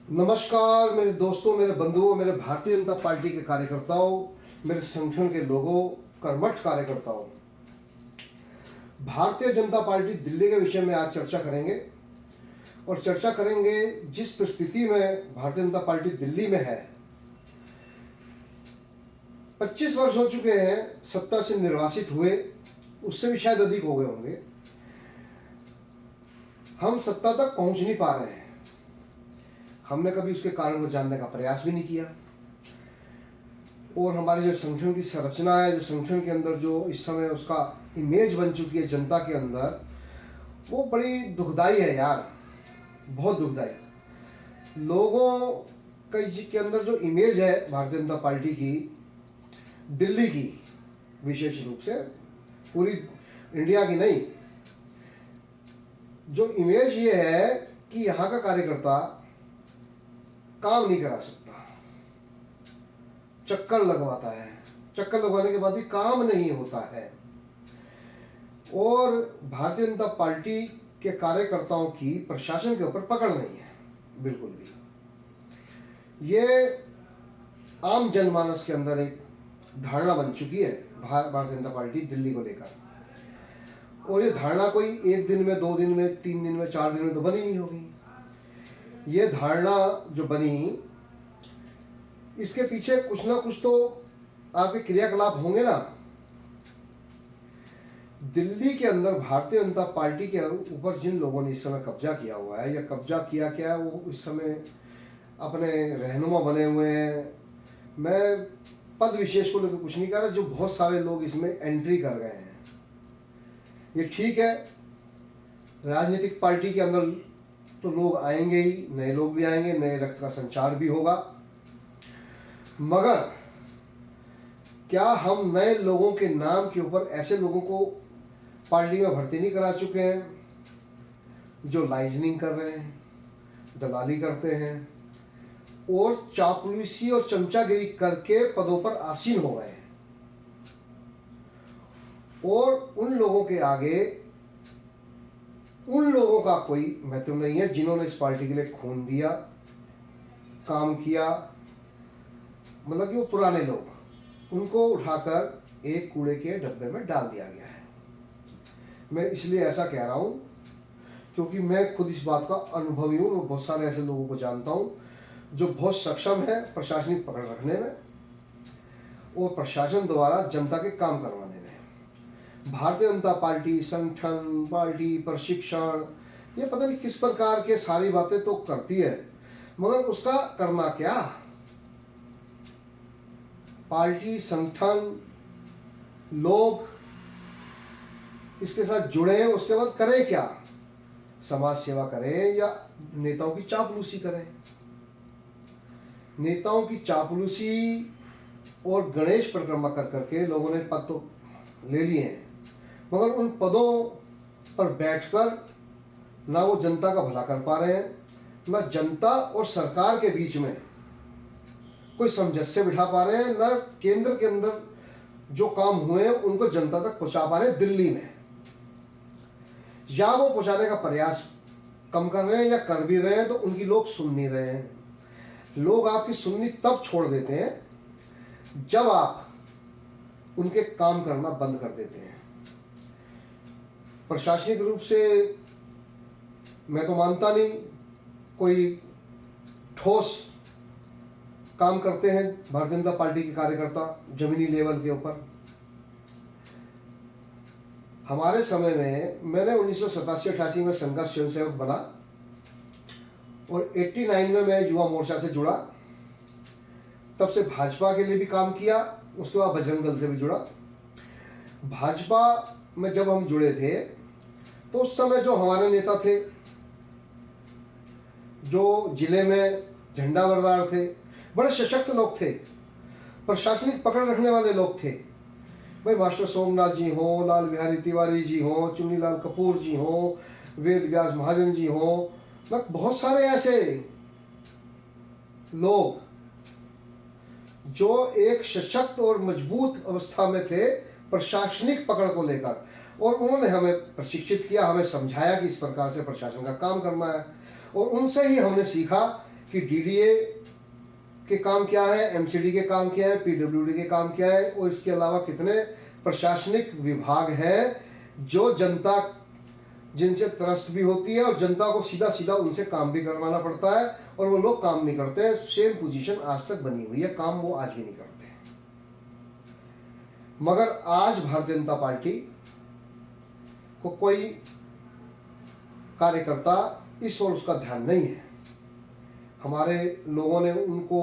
नमस्कार मेरे दोस्तों, मेरे बंधुओं, मेरे भारतीय जनता पार्टी के कार्यकर्ताओं, मेरे संगठन के लोगों, कर्मठ कार्यकर्ताओं। भारतीय जनता पार्टी दिल्ली के विषय में आज चर्चा करेंगे और चर्चा करेंगे जिस परिस्थिति में भारतीय जनता पार्टी दिल्ली में है। 25 वर्ष हो चुके हैं सत्ता से निर्वासित हुए, उससे भी शायद अधिक हो गए होंगे। हम सत्ता तक पहुंच नहीं पा रहे हैं। हमने कभी उसके कारण को जानने का प्रयास भी नहीं किया और हमारे जो संगठन की संरचना है, जो संगठन के अंदर जो इस समय उसका इमेज बन चुकी है जनता के अंदर, वो बड़ी दुखदाई है यार, बहुत दुखदाई। लोगों के अंदर जो इमेज है भारतीय जनता पार्टी की, दिल्ली की विशेष रूप से, पूरी इंडिया की नहीं, जो इमेज ये है कि यहाँ का कार्यकर्ता काम नहीं करा सकता, चक्कर लगवाता है, चक्कर लगवाने के बाद भी काम नहीं होता है। और भारतीय जनता पार्टी के कार्यकर्ताओं की प्रशासन के ऊपर पकड़ नहीं है बिल्कुल भी। ये आम जनमानस के अंदर एक धारणा बन चुकी है भारतीय जनता पार्टी दिल्ली को लेकर। और ये धारणा कोई एक दिन में, 2 दिन में, 3 दिन में, 4 दिन में तो बनी नहीं होगी। ये धारणा जो बनी, इसके पीछे कुछ ना कुछ तो आपके क्रियाकलाप होंगे ना। दिल्ली के अंदर भारतीय जनता पार्टी के ऊपर जिन लोगों ने इस समय कब्जा किया हुआ है, या कब्जा किया क्या है, वो इस समय अपने रहनुमा बने हुए हैं। मैं पद विशेष को लेकर कुछ नहीं कह रहा, जो बहुत सारे लोग इसमें एंट्री कर गए हैं। ये ठीक है, राजनीतिक पार्टी के अंदर तो लोग आएंगे ही, नए लोग भी आएंगे, नए रक्त का संचार भी होगा। मगर क्या हम नए लोगों के नाम के ऊपर ऐसे लोगों को पार्टी में भर्ती नहीं करा चुके हैं जो लाइजनिंग कर रहे हैं, दलाली करते हैं और चापलूसी और चमचागिरी करके पदों पर आसीन हो गए हैं। और उन लोगों के आगे उन लोगों का कोई महत्व नहीं है जिन्होंने इस पार्टी के लिए खून दिया, काम किया। मतलब कि वो पुराने लोग, उनको उठाकर एक कूड़े के डब्बे में डाल दिया गया है। मैं इसलिए ऐसा कह रहा हूं क्योंकि मैं खुद इस बात का अनुभवी हूं। मैं बहुत सारे ऐसे लोगों को जानता हूं जो बहुत सक्षम है प्रशासनिक पकड़ रखने में और प्रशासन द्वारा जनता के काम करवाने में। भारतीय जनता पार्टी संगठन, पार्टी प्रशिक्षण, ये पता नहीं किस प्रकार के सारी बातें तो करती है, मगर उसका करना क्या? पार्टी, संगठन, लोग इसके साथ जुड़े हैं, उसके बाद करें क्या? समाज सेवा करें या नेताओं की चापलूसी करें? नेताओं की चापलूसी और गणेश परिक्रमा कर करके लोगों ने पद तो ले लिए हैं, मगर उन पदों पर बैठकर ना वो जनता का भला कर पा रहे हैं, ना जनता और सरकार के बीच में कोई सामंजस्य बिठा पा रहे हैं, ना केंद्र के अंदर जो काम हुए हैं उनको जनता तक पहुंचा पा रहे हैं दिल्ली में, या वो पहुंचाने का प्रयास कम कर रहे हैं या कर भी रहे हैं तो उनकी लोग सुन नहीं रहे हैं। लोग आपकी सुननी तब छोड़ देते हैं जब आप उनके काम करना बंद कर देते हैं। प्रशासनिक रूप से मैं तो मानता नहीं कोई ठोस काम करते हैं भारतीय जनता पार्टी के कार्यकर्ता जमीनी लेवल के ऊपर। हमारे समय में मैंने 1987-88 में संघ का स्वयंसेवक बना और 89 में मैं युवा मोर्चा से जुड़ा। तब से भाजपा के लिए भी काम किया, उसके बाद बजरंग दल से भी जुड़ा। भाजपा में जब हम जुड़े थे तो उस समय जो हमारे नेता थे, जो जिले में झंडा बरदार थे, बड़े सशक्त लोग थे, प्रशासनिक पकड़ रखने वाले लोग थे। भाई मास्टर सोमनाथ जी हो, लाल बिहारी तिवारी जी हो, चुन्नीलाल कपूर जी हो, वेद व्यास महाजन जी हो, बहुत सारे ऐसे लोग जो एक सशक्त और मजबूत अवस्था में थे प्रशासनिक पकड़ को लेकर, और उन्होंने हमें प्रशिक्षित किया, हमें समझाया कि इस प्रकार से प्रशासन का काम करना है। और उनसे ही हमने सीखा कि डीडीए के काम क्या है, एमसीडी के काम क्या है, पीडब्ल्यूडी के काम क्या है, और इसके अलावा कितने प्रशासनिक विभाग हैं जो जनता जिनसे त्रस्त भी होती है और जनता को सीधा सीधा उनसे काम भी करवाना पड़ता है, और वो लोग काम नहीं करते हैं। सेम पोजीशन आज तक बनी हुई है, काम वो आज भी नहीं करते। मगर आज भारतीय जनता पार्टी को कोई कार्यकर्ता इस ओर उसका ध्यान नहीं है। हमारे लोगों ने उनको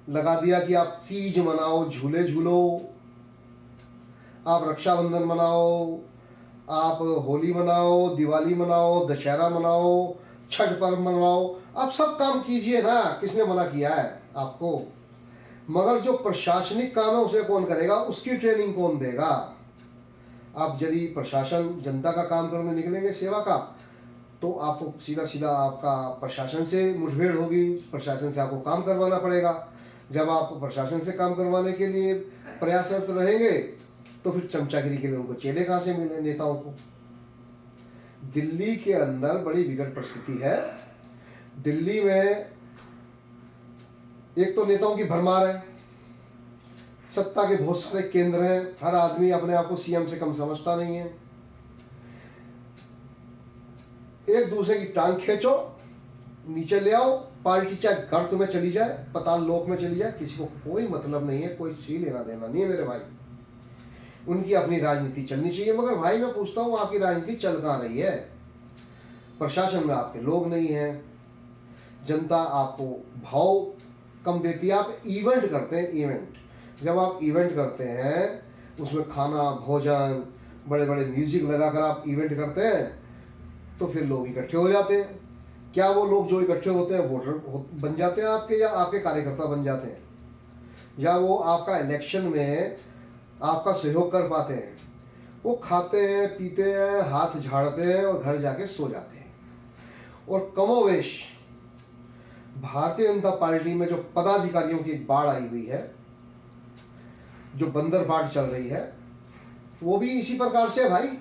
लगा दिया कि आप तीज मनाओ, झूले झूलो, आप रक्षाबंधन मनाओ, आप होली मनाओ, दिवाली मनाओ, दशहरा मनाओ, छठ पर्व मनाओ, आप सब काम कीजिए ना, किसने मना किया है आपको? मगर जो प्रशासनिक काम है उसे कौन करेगा, उसकी ट्रेनिंग कौन देगा? आप यदि प्रशासन जनता का काम करने निकलेंगे, सेवा का, तो आपको सीधा सीधा आपका प्रशासन से मुठभेड़ होगी, प्रशासन से आपको काम करवाना पड़ेगा। जब आप प्रशासन से काम करवाने के लिए प्रयासरत रहेंगे तो फिर चमचागिरी के लिए उनको चेले कहाँ से मिले नेताओं को? दिल्ली के अंदर बड़ी विकट परिस्थिति है। दिल्ली में एक तो नेताओं की भरमार है, सत्ता के बहुत सारे केंद्र हैं, हर आदमी अपने आप को सीएम से कम समझता नहीं है। एक दूसरे की टांग खींचो, नीचे ले आओ, पार्टी चाहे गर्त में चली जाए, पाताल लोक में चली जाए, किसी को कोई मतलब नहीं है, कोई सी लेना देना नहीं है मेरे भाई। उनकी अपनी राजनीति चलनी चाहिए। मगर भाई मैं पूछता हूँ, आपकी राजनीति चल कहाँ रही है? प्रशासन में आपके लोग नहीं हैं, जनता आपको भाव कम देती है। आप इवेंट करते हैं, इवेंट, जब आप इवेंट करते हैं उसमें खाना भोजन बड़े बड़े म्यूजिक लगाकर आप इवेंट करते हैं, तो फिर लोग इकट्ठे हो जाते हैं। क्या वो लोग जो इकट्ठे होते हैं वोटर बन जाते हैं आपके, या आपके कार्यकर्ता बन जाते हैं, या वो आपका इलेक्शन में आपका सहयोग कर पाते हैं? वो खाते हैं, पीते हैं, हाथ झाड़ते हैं और घर जाके सो जाते हैं। और कमोवेश भारतीय जनता पार्टी में जो पदाधिकारियों की बाढ़ आई हुई है, जो बंदर बाढ़ चल रही है, वो भी इसी प्रकार से है भाई।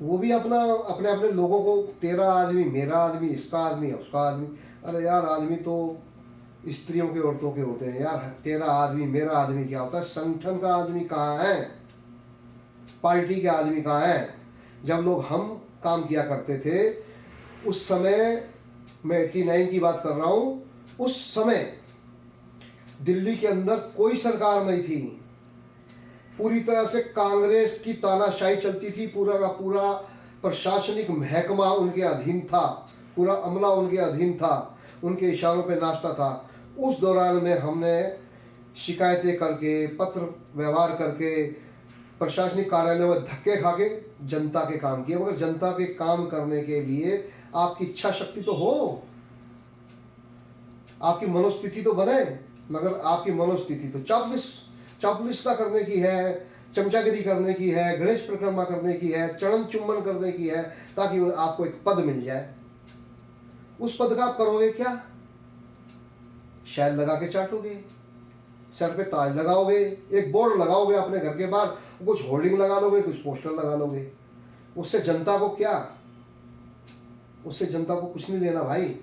वो भी अपना अपने अपने लोगों को, तेरा आदमी, मेरा आदमी, इसका आदमी, उसका आदमी। अरे यार, आदमी तो स्त्रियों के, औरतों के होते हैं यार। तेरा आदमी मेरा आदमी क्या होता है? संगठन का आदमी कहाँ है? पार्टी के आदमी कहाँ है? जब लोग हम काम किया करते थे उस समय, मैं 89 की बात कर रहा हूँ, उस समय दिल्ली के अंदर कोई सरकार नहीं थी, पूरी तरह से कांग्रेस की तानाशाही चलती थी। पूरा का पूरा प्रशासनिक महकमा उनके अधीन था, पूरा अमला उनके अधीन था, उनके इशारों पे नाचता था। उस दौरान में हमने शिकायतें करके, पत्र व्यवहार करके, प्रशासनिक कार्यालयों में धक्के खा के जनता के काम किए। मगर जनता के काम करने के लिए आपकी इच्छा शक्ति तो हो, आपकी मनोस्थिति तो बने। मगर आपकी मनोस्थिति तो चापलुसता करने की है, चमचागिरी करने की है, गणेश परिक्रमा करने की है, चरण चुम्बन करने की है, ताकि आपको एक पद मिल जाए। उस पद का आप करोगे क्या? शायद लगा के चाटोगे, सर पे ताज लगाओगे, एक बोर्ड लगाओगे अपने घर के बाहर, कुछ होर्डिंग लगा लोगे, कुछ पोस्टर लगा लोगे। उससे जनता को क्या? उससे जनता को कुछ नहीं लेना भाई।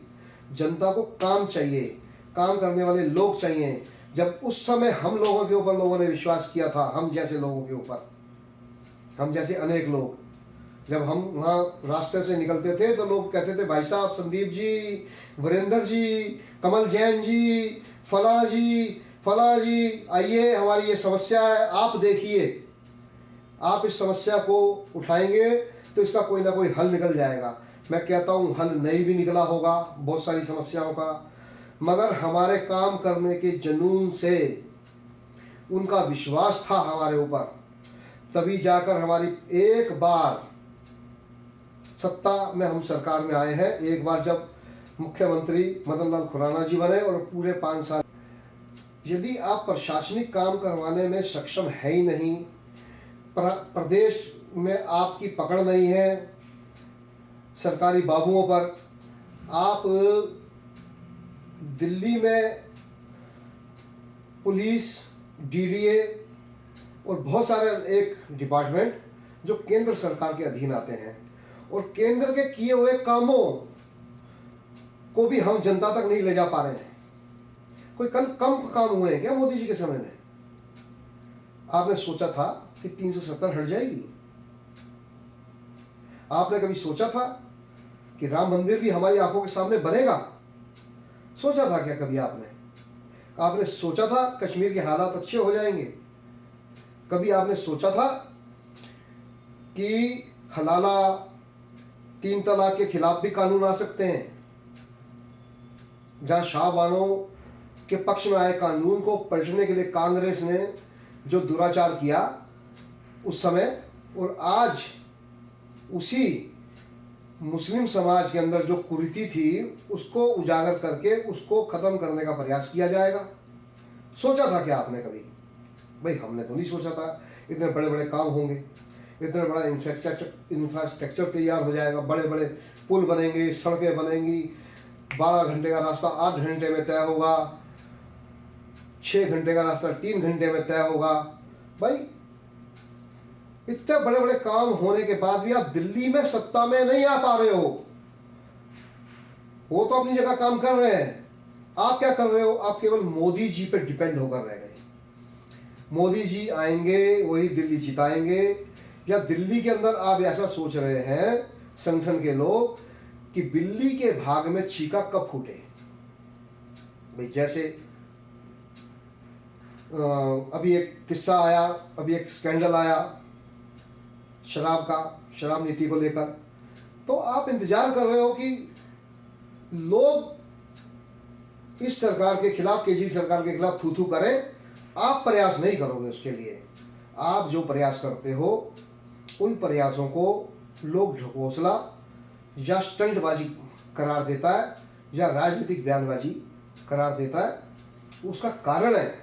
जनता को काम चाहिए, काम करने वाले लोग चाहिए। जब उस समय हम लोगों के ऊपर लोगों ने विश्वास किया था, हम जैसे लोगों के ऊपर, हम जैसे अनेक लोग, जब हम वहाँ रास्ते से निकलते थे तो लोग कहते थे, भाई साहब संदीप जी, वीरेंद्र जी, कमल जैन जी, फला जी, आइए, हमारी ये समस्या है, आप देखिए, आप इस समस्या को उठाएंगे तो इसका कोई ना कोई हल निकल जाएगा। मैं कहता हूँ हल नहीं भी निकला होगा बहुत सारी समस्याओं का, मगर हमारे काम करने के जुनून से, उनका विश्वास था हमारे ऊपर, तभी जाकर हमारी एक बार सत्ता में हम सरकार में आए हैं। एक बार जब मुख्यमंत्री मदन लाल खुराना जी बने और पूरे 5 साल, यदि आप प्रशासनिक काम करवाने में सक्षम है ही नहीं, प्रदेश में आपकी पकड़ नहीं है सरकारी बाबुओं पर, आप दिल्ली में पुलिस, डीडीए और बहुत सारे एक डिपार्टमेंट जो केंद्र सरकार के अधीन आते हैं, और केंद्र के किए हुए कामों को भी हम जनता तक नहीं ले जा पा रहे हैं। कोई कम कम काम हुए हैं क्या मोदी जी के समय में? आपने सोचा था कि 370 हट जाएगी? आपने कभी सोचा था कि राम मंदिर भी हमारी आंखों के सामने बनेगा? सोचा था क्या कभी आपने? आपने सोचा था कश्मीर के हालात अच्छे हो जाएंगे? कभी आपने सोचा था कि हलाला 3 तलाक के खिलाफ भी कानून आ सकते हैं? जहां शाहबानों के पक्ष में आए कानून को पलटने के लिए कांग्रेस ने जो दुराचार किया उस समय, और आज उसी मुस्लिम समाज के अंदर जो कुरीति थी उसको उजागर करके उसको खत्म करने का प्रयास किया जाएगा। सोचा था क्या आपने कभी? भाई हमने तो नहीं सोचा था इतने बड़े बड़े काम होंगे, इतना बड़ा इंफ्रास्ट्रक्चर तैयार हो जाएगा, बड़े बड़े पुल बनेंगे, सड़कें बनेंगी, 12 घंटे का रास्ता 8 घंटे में तय होगा, 6 घंटे का रास्ता 3 घंटे में तय होगा। भाई इतने बड़े बड़े काम होने के बाद भी आप दिल्ली में सत्ता में नहीं आ पा रहे हो। वो तो अपनी जगह काम कर रहे हैं, आप क्या कर रहे हो? आप केवल मोदी जी पे डिपेंड होकर रह गए। मोदी जी आएंगे वही दिल्ली जिताएंगे, या दिल्ली के अंदर आप ऐसा सोच रहे हैं संगठन के लोग कि बिल्ली के भाग में चीका कब फूटे? भाई जैसे अभी एक किस्सा आया, अभी एक स्कैंडल आया शराब का, शराब नीति को लेकर, तो आप इंतजार कर रहे हो कि लोग इस सरकार के खिलाफ, केजरी सरकार के खिलाफ थू थू करें। आप प्रयास नहीं करोगे उसके लिए। आप जो प्रयास करते हो उन प्रयासों को लोग ढकोसला या स्टंटबाजी करार देता है या राजनीतिक बयानबाजी करार देता है। उसका कारण है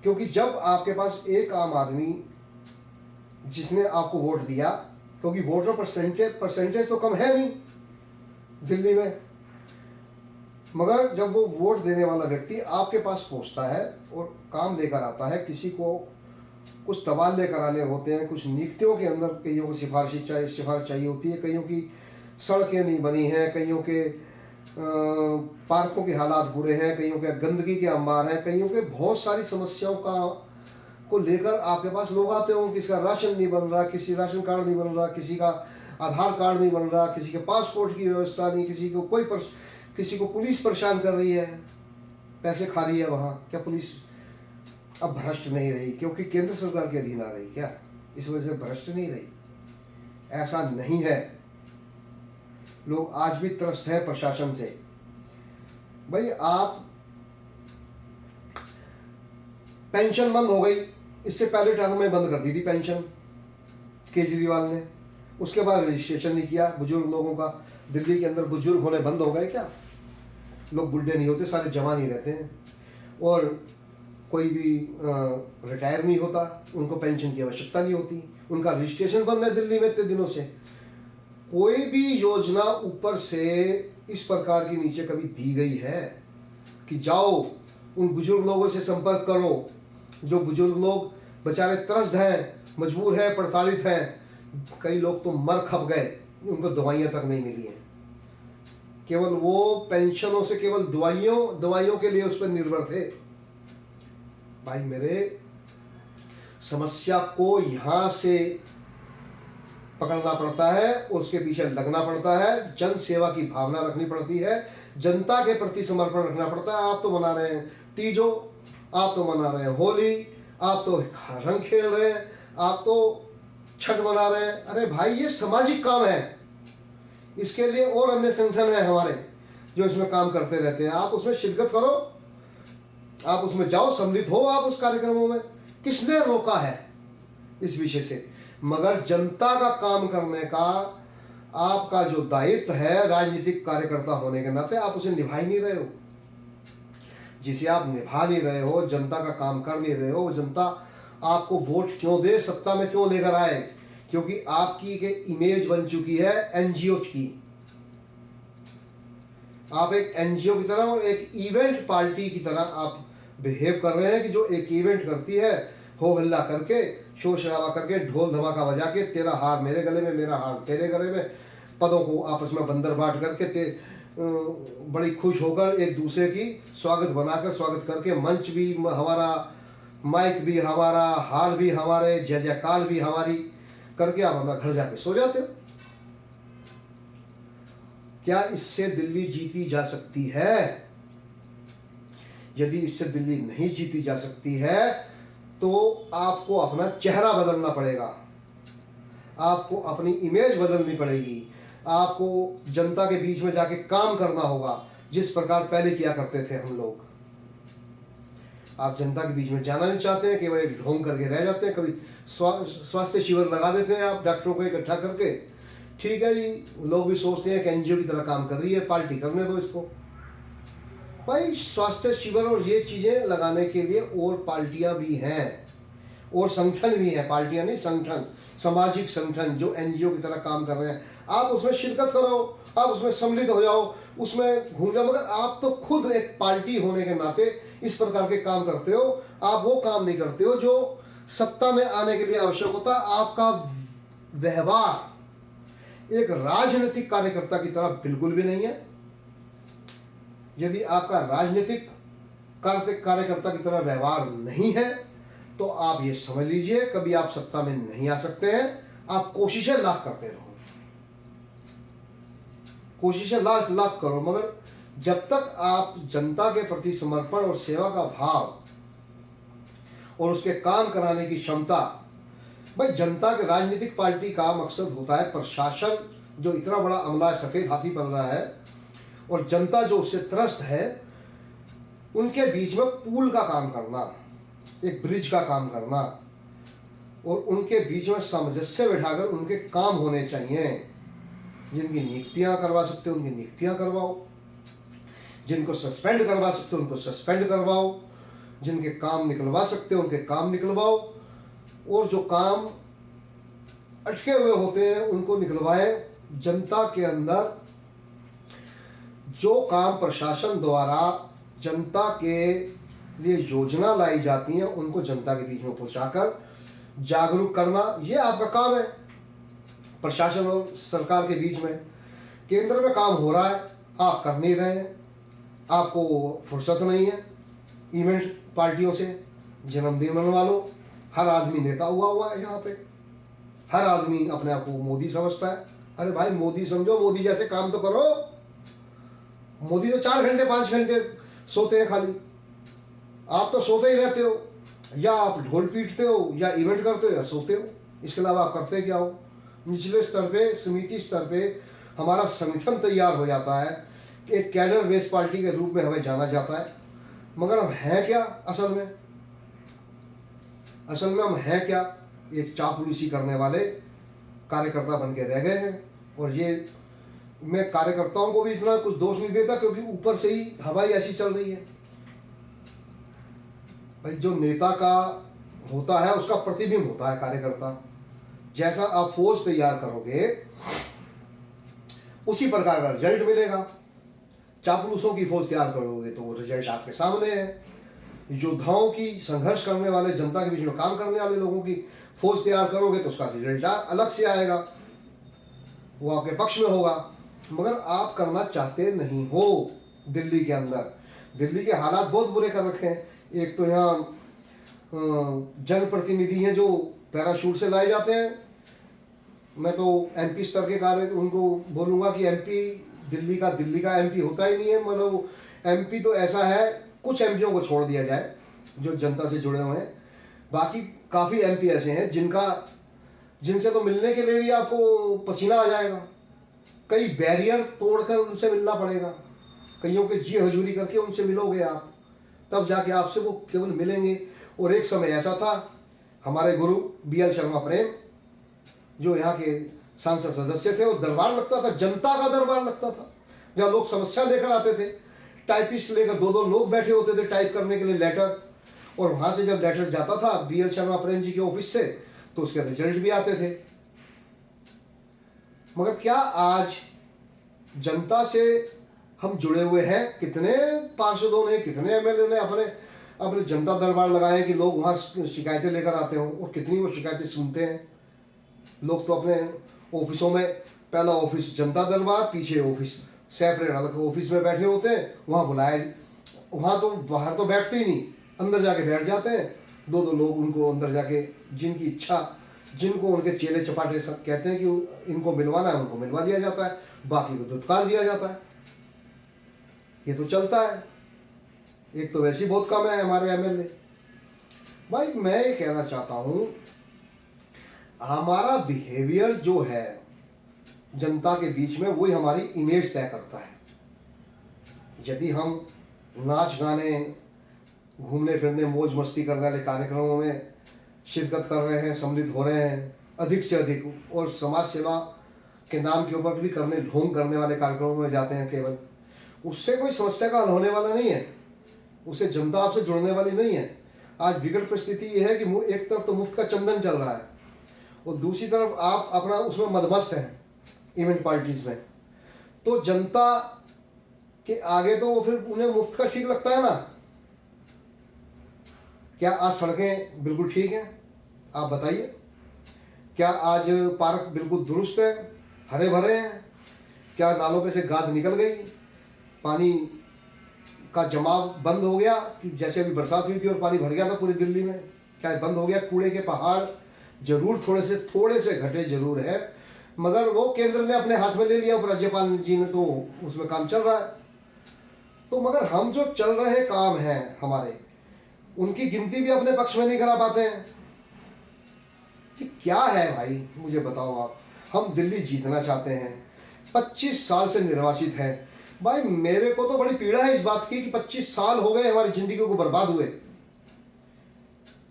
क्योंकि जब आपके पास एक आम आदमी जिसने आपको वोट दिया, क्योंकि वोटर परसेंटेज तो कम है नहीं दिल्ली में, मगर जब वो वोट देने वाला व्यक्ति आपके पास पहुंचता है और काम लेकर आता है, किसी को कुछ तबादले कराने होते हैं, कुछ नियुक्तियों के अंदर कईयों को सिफारिश चाहिए होती है, कईयों की सड़कें नहीं बनी हैं, कईयों के पार्कों के हालात बुरे हैं, कईयों के गंदगी के अंबार हैं, कईयों के बहुत सारी समस्याओं को लेकर आपके पास लोग आते हो। किसी का राशन नहीं बन रहा, किसी राशन कार्ड नहीं बन रहा, किसी का आधार कार्ड नहीं बन रहा, किसी के पासपोर्ट की व्यवस्था नहीं, किसी को पुलिस परेशान कर रही है, पैसे खा रही है वहाँ। क्या पुलिस अब भ्रष्ट नहीं रही क्योंकि केंद्र सरकार के अधीन आ रही? क्या इस वजह से भ्रष्ट नहीं रही? ऐसा नहीं है। लोग आज भी त्रस्त है प्रशासन से। भाई आप पेंशन बंद हो गई, इससे पहले टर्म में बंद कर दी थी पेंशन केजरीवाल ने, उसके बाद रजिस्ट्रेशन नहीं किया बुजुर्ग लोगों का। दिल्ली के अंदर बुजुर्ग होने बंद हो गए क्या? लोग बुढ़े नहीं होते, सारे जवान ही रहते हैं, और कोई भी रिटायर नहीं होता, उनको पेंशन की आवश्यकता नहीं होती, उनका रजिस्ट्रेशन बंद है दिल्ली में इतने दिनों से। कोई भी योजना ऊपर से इस प्रकार की नीचे कभी दी गई है कि जाओ उन बुजुर्ग लोगों से संपर्क करो, जो बुजुर्ग लोग बेचारे त्रस्त हैं, मजबूर हैं, प्रताड़ित हैं, कई लोग तो मर खप गए, उनको दवाइयां तक नहीं मिली हैं, केवल वो पेंशनों से केवल दवाइयों के लिए उस पर निर्भर थे। भाई मेरे, समस्या को यहां से पकड़ना पड़ता है और उसके पीछे लगना पड़ता है, जन सेवा की भावना रखनी पड़ती है, जनता के प्रति समर्पण रखना पड़ता है। आप तो मना रहे हैं तीजों, आप तो मना रहे हैं होली, आप तो रंग खेल रहे हैं, आप तो छठ मना रहे हैं। अरे भाई ये सामाजिक काम है, इसके लिए और अन्य संगठन है हमारे जो इसमें काम करते रहते हैं। आप उसमें शिरकत करो, आप उसमें जाओ, सम्मिलित हो आप उस कार्यक्रमों में। किसने रोका है इस विषय से? मगर जनता का काम करने का आपका जो दायित्व है राजनीतिक कार्यकर्ता होने के नाते, आप उसे निभा ही नहीं रहे हो। जिसे आप निभा नहीं रहे हो, जनता का काम कर नहीं रहे हो, जनता आपको वोट क्यों दे, सत्ता में क्यों लेकर आए? क्योंकि आपकी एक इमेज बन चुकी है एनजीओ की। आप एक एनजीओ की तरह और एक इवेंट पार्टी की तरह आप बिहेव कर रहे हैं कि जो एक इवेंट करती है, हो हल्ला करके, शोर शराबा करके, ढोल धमाका बजा के, तेरा हार मेरे गले में, मेरा हार तेरे गले में, पदों को आपस में बंदर बांट करके बड़ी खुश होकर एक दूसरे की स्वागत करके मंच भी हमारा, माइक भी हमारा, हार भी हमारे, जय जयकार भी हमारी करके आप अपना घर जाके सो जाते हो। क्या इससे दिल्ली जीती जा सकती है? यदि इससे दिल्ली नहीं जीती जा सकती है तो आपको अपना चेहरा बदलना पड़ेगा, आपको अपनी इमेज बदलनी पड़ेगी, आपको जनता के बीच में जाके काम करना होगा जिस प्रकार पहले किया करते थे हम लोग। आप जनता के बीच में जाना नहीं चाहते हैं, केवल ढोंग करके रह जाते हैं। कभी स्वास्थ्य शिविर लगा देते हैं आप डॉक्टरों को इकट्ठा करके, ठीक है जी, लोग भी सोचते हैं कि एनजीओ की तरह काम कर रही है, पार्टी करने दो इसको। भाई स्वास्थ्य शिविर और ये चीजें लगाने के लिए और पार्टियां भी हैं और संगठन भी है, पार्टियां नहीं, संगठन, सामाजिक संगठन जो एनजीओ की तरह काम कर रहे हैं। आप उसमें शिरकत करो, आप उसमें सम्मिलित हो जाओ, उसमें घूम जाओ, मगर आप तो खुद एक पार्टी होने के नाते इस प्रकार के काम करते हो। आप वो काम नहीं करते हो जो सत्ता में आने के लिए आवश्यक होता। आपका व्यवहार एक राजनीतिक कार्यकर्ता की तरह बिल्कुल भी नहीं है। यदि आपका राजनीतिक कार्यकर्ता की तरह व्यवहार नहीं है तो आप ये समझ लीजिए कभी आप सत्ता में नहीं आ सकते हैं। आप कोशिशें लाख करते रहो, कोशिशें लाख लाख करो, मगर जब तक आप जनता के प्रति समर्पण और सेवा का भाव और उसके काम कराने की क्षमता, भाई जनता के, राजनीतिक पार्टी का मकसद होता है प्रशासन जो इतना बड़ा अमला है, सफेद हाथी बन रहा है, और जनता जो उससे त्रस्त है, उनके बीच में पुल का काम करना, एक ब्रिज का काम करना, और उनके बीच में सामंजस्य बैठाकर उनके काम होने चाहिए। जिनकी नियुक्तियां करवा सकते हो उनकी नियुक्तियां करवाओ, जिनको सस्पेंड करवा सकते हो उनको सस्पेंड करवाओ, जिनके काम निकलवा सकते हो उनके काम निकलवाओ, और जो काम अटके हुए होते हैं उनको निकलवाए। जनता के अंदर जो काम प्रशासन द्वारा जनता के लिए योजना लाई जाती है उनको जनता के बीच में पहुंचाकर जागरूक करना, ये आपका काम है। प्रशासन और सरकार के बीच में केंद्र में काम हो रहा है, आप कर नहीं रहे हैं, आपको फुर्सत नहीं है इवेंट पार्टियों से, जन्मदिन मनवा लो। हर आदमी नेता हुआ है यहाँ पे, हर आदमी अपने आप को मोदी समझता है। अरे भाई मोदी समझो, मोदी जैसे काम तो करो। मोदी तो 4 घंटे 5 घंटे सोते हैं खाली, आप तो सोते ही रहते हो, या आप ढोल पीटते हो या इवेंट करते हो या सोते हो। इसके अलावा आप करते क्या हो? निचले स्तर पे, समिति स्तर पे हमारा संगठन तैयार हो जाता है, एक कैडर बेस्ड पार्टी के रूप में हमें जाना जाता है, मगर हम हैं क्या असल में? असल में हम हैं क्या? एक चापलूसी करने वाले कार्यकर्ता बन के रह गए हैं। और ये मैं कार्यकर्ताओं को भी इतना कुछ दोष नहीं देता, क्योंकि ऊपर से ही हवाई ऐसी चल रही है। भाई जो नेता का होता है उसका प्रतिबिंब होता है कार्यकर्ता। जैसा आप फोर्स तैयार करोगे उसी प्रकार का रिजल्ट मिलेगा। चापलूसों की फौज तैयार करोगे तो वो रिजल्ट आपके सामने है। योद्धाओं की, संघर्ष करने वाले, जनता के बीच में काम करने वाले लोगों की फौज तैयार करोगे तो उसका रिजल्ट अलग से आएगा, वो आपके पक्ष में होगा। मगर आप करना चाहते नहीं हो। दिल्ली के अंदर, दिल्ली के हालात बहुत बुरे कर रखे हैं। एक तो यहाँ जनप्रतिनिधि हैं जो पैराशूट से लाए जाते हैं। मैं तो एमपी स्तर के कार्य उनको बोलूँगा कि एमपी दिल्ली का एमपी होता ही नहीं है। मतलब एमपी तो ऐसा है, कुछ एमपीओं को छोड़ दिया जाए जो जनता से जुड़े हुए हैं, बाकी काफ़ी एमपी ऐसे हैं जिनसे तो मिलने के लिए भी आपको पसीना आ जाएगा। कई बैरियर तोड़कर उनसे मिलना पड़ेगा, कईयों के जी हजूरी करके उनसे मिलोगे आप, तब जाके आपसे वो केवल मिलेंगे। और एक समय ऐसा था, हमारे गुरु BL शर्मा प्रेम जो यहाँ के सांसद सदस्य थे, और दरबार लगता था, जनता का दरबार लगता था, जहाँ लोग समस्या लेकर आते थे। टाइपिस्ट लेकर 2-2 लोग बैठे होते थे टाइप करने के लिए लेटर, और वहाँ से जब लेटर जाता था BL शर्मा प्रेम जी के ऑफिस से तो उसके रिजल्ट भी आते थे। मगर क्या आज जनता से हम जुड़े हुए हैं? कितने पार्षदों ने, कितने MLA ने अपने जनता दरबार लगाए कि लोग वहाँ शिकायतें लेकर आते हों, और कितनी वो शिकायतें सुनते हैं। लोग तो अपने ऑफिसों में, पहला ऑफिस जनता दरबार, पीछे ऑफिस सेपरेट अलग ऑफिस में बैठे होते हैं, वहाँ बुलाए, वहाँ तो बाहर तो बैठते ही नहीं, अंदर जाके बैठ जाते हैं। दो दो लोग उनको अंदर जाके, जिनकी इच्छा, जिनको उनके चेले चपाटे सब कहते हैं कि इनको मिलवाना है, उनको मिलवा दिया जाता है, बाकी को धुतकार दिया जाता है। ये तो चलता है। एक तो वैसे ही बहुत कम है हमारे एमएलए। भाई मैं ये कहना चाहता हूँ, हमारा बिहेवियर जो है जनता के बीच में, वही हमारी इमेज तय करता है। यदि हम नाच गाने, घूमने फिरने, मौज मस्ती करने वाले कार्यक्रमों में शिरकत कर रहे हैं, सम्मिलित हो रहे हैं अधिक से अधिक, और समाज सेवा के नाम के ऊपर भी ढोंग करने वाले कार्यक्रमों में जाते हैं केवल, उससे कोई समस्या का हल होने वाला नहीं है, उससे जनता आपसे जुड़ने वाली नहीं है। आज विकट परिस्थिति यह है कि एक तरफ तो मुफ्त का चंदन चल रहा है और दूसरी तरफ आप अपना उसमें मदमस्त हैं इवेंट पार्टीज में, तो जनता के आगे तो वो फिर उन्हें मुफ्त का ठीक लगता है ना। क्या आज सड़कें बिल्कुल ठीक हैं? आप बताइए। क्या आज पार्क बिल्कुल दुरुस्त है, हरे भरे हैं? क्या नालों पे से गाद निकल गई, पानी का जमाव बंद हो गया, कि जैसे अभी बरसात हुई थी और पानी भर गया था पूरी दिल्ली में, क्या बंद हो गया? कूड़े के पहाड़ जरूर थोड़े से घटे जरूर है, मगर वो केंद्र ने अपने हाथ में ले लिया, और राज्यपाल जी ने, तो उसमें काम चल रहा है। तो मगर हम जो चल रहे काम हैं हमारे, उनकी गिनती भी अपने पक्ष में नहीं करा पाते हैं। कि क्या है भाई, मुझे बताओ आप। हम दिल्ली जीतना चाहते हैं, 25 साल से निर्वासित हैं। भाई मेरे को तो बड़ी पीड़ा है इस बात की कि 25 साल हो गए हमारी जिंदगी को बर्बाद हुए।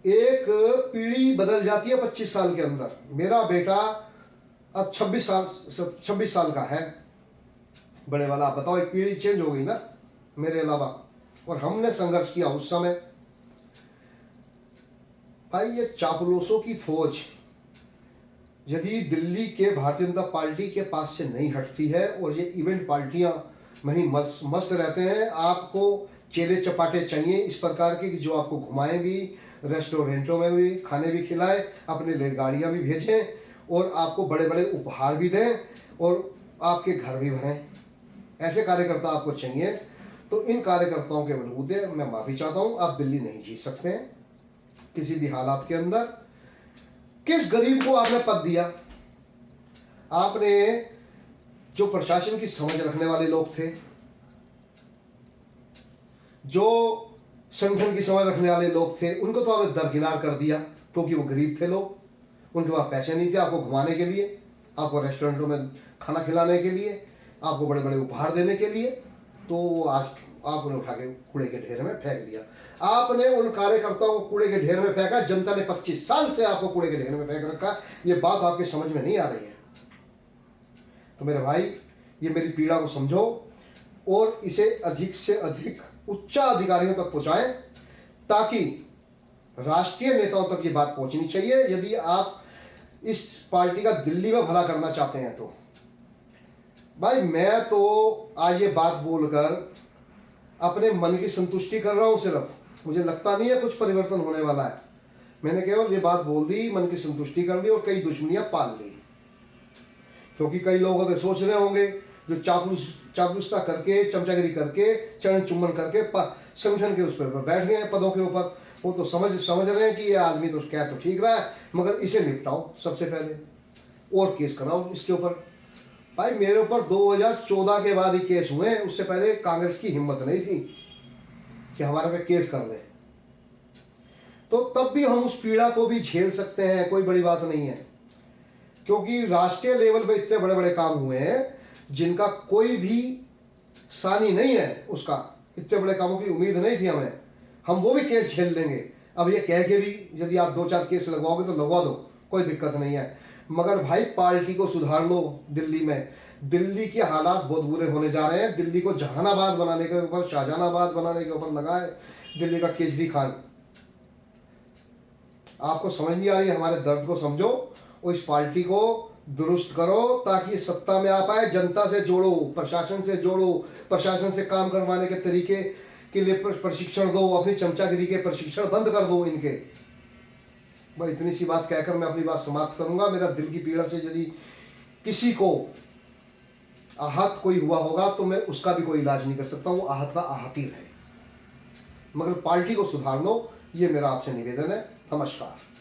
एक पीढ़ी बदल जाती है 25 साल के अंदर। मेरा बेटा अब 26 साल का है, बड़े वाला। आप बताओ, एक पीढ़ी चेंज हो गई ना मेरे अलावा, और हमने संघर्ष किया उस समय। भाई ये चापलूसों की फौज यदि दिल्ली के भारतीय जनता पार्टी के पास से नहीं हटती है, और ये इवेंट पार्टियां वहीं मस्त रहते हैं, आपको चेले चपाटे चाहिए इस प्रकार के कि जो आपको घुमाएं भी, रेस्टोरेंटों में भी खाने भी खिलाएं, अपनी रेलगाड़ियां भी भेजें, और आपको बड़े बड़े उपहार भी दें, और आपके घर भी भरें। ऐसे कार्यकर्ता आपको चाहिए। तो इन कार्यकर्ताओं के बलबूते मैं माफी चाहता हूं, आप दिल्ली नहीं जीत सकते हैं किसी भी हालात के अंदर। किस गरीब को आपने पद दिया? आपने जो प्रशासन की समझ रखने वाले लोग थे, जो संगठन की समझ रखने वाले लोग थे, उनको तो आपने दरकिनार कर दिया, क्योंकि वो गरीब थे लोग, उनके पास पैसे नहीं थे आपको घुमाने के लिए, आपको रेस्टोरेंटों में खाना खिलाने के लिए, आपको बड़े बड़े उपहार देने के लिए। तो आज आपने उठा के कूड़े के ढेर में फेंक दिया। आपने उन कार्यकर्ताओं को कूड़े के ढेर में फेंका, जनता ने 25 साल से आपको कूड़े के ढेर में फेंक रखा। ये बात आपके समझ में नहीं आ रही है। तो मेरे भाई, ये मेरी पीड़ा को समझो और इसे अधिक से अधिक उच्च अधिकारियों तक पहुंचाएं, ताकि राष्ट्रीय नेताओं तक ये बात पहुंचनी चाहिए। यदि आप इस पार्टी का दिल्ली में भला करना चाहते हैं तो भाई, मैं तो आज ये बात बोलकर अपने मन की संतुष्टि कर रहा हूं सिर्फ। मुझे लगता नहीं है कुछ परिवर्तन होने वाला है। मैंने केवल ये बात बोल दी, मन की संतुष्टि कर ली, और कई दुश्मनियां पाल ली। क्योंकि कई लोग तो सोच रहे होंगे जो चापलूसता करके, चमचागिरी करके, चरण चुम्बन करके संगठन के उस पर बैठ गए हैं पदों के ऊपर, वो तो समझ रहे हैं कि ये आदमी तो कह तो ठीक रहा है, मगर इसे निपटाओ सबसे पहले, और केस कराओ इसके ऊपर। भाई मेरे ऊपर 2014 के बाद ही केस हुए, उससे पहले कांग्रेस की हिम्मत नहीं थी कि हमारे पे केस कर ले। तो तब भी हम उस पीड़ा को भी झेल सकते हैं, कोई बड़ी बात नहीं है। क्योंकि राष्ट्रीय लेवल पे इतने बड़े बड़े काम हुए हैं जिनका कोई भी सानी नहीं है, उसका इतने बड़े कामों की उम्मीद नहीं थी हमें। हम वो भी केस झेल लेंगे। अब ये कह के भी यदि आप 2-4 केस लगवाओगे तो लगवा दो, कोई दिक्कत नहीं है, मगर भाई पार्टी को सुधार लो। दिल्ली में, दिल्ली के हालात बहुत बुरे होने जा रहे हैं। दिल्ली को जहानाबाद बनाने के ऊपर, शाहजहानाबाद बनाने के ऊपर लगा है दिल्ली का केजरी खान। आपको समझ नहीं आ रही है, हमारे दर्द को समझो और इस पार्टी को दुरुस्त करो, ताकि सत्ता में आ पाए। जनता से जोड़ो, प्रशासन से जोड़ो, प्रशासन से काम करवाने के तरीके के लिए प्रशिक्षण दो, अपनी चमचागिरी के प्रशिक्षण बंद कर दो इनके। मैं इतनी सी बात कहकर मैं अपनी बात समाप्त करूंगा। मेरा दिल की पीड़ा से यदि किसी को आहत कोई हुआ होगा तो मैं उसका भी कोई इलाज नहीं कर सकता, वो आहत का आहत ही रहे, मगर पार्टी को सुधार लो, ये मेरा आपसे निवेदन है। नमस्कार।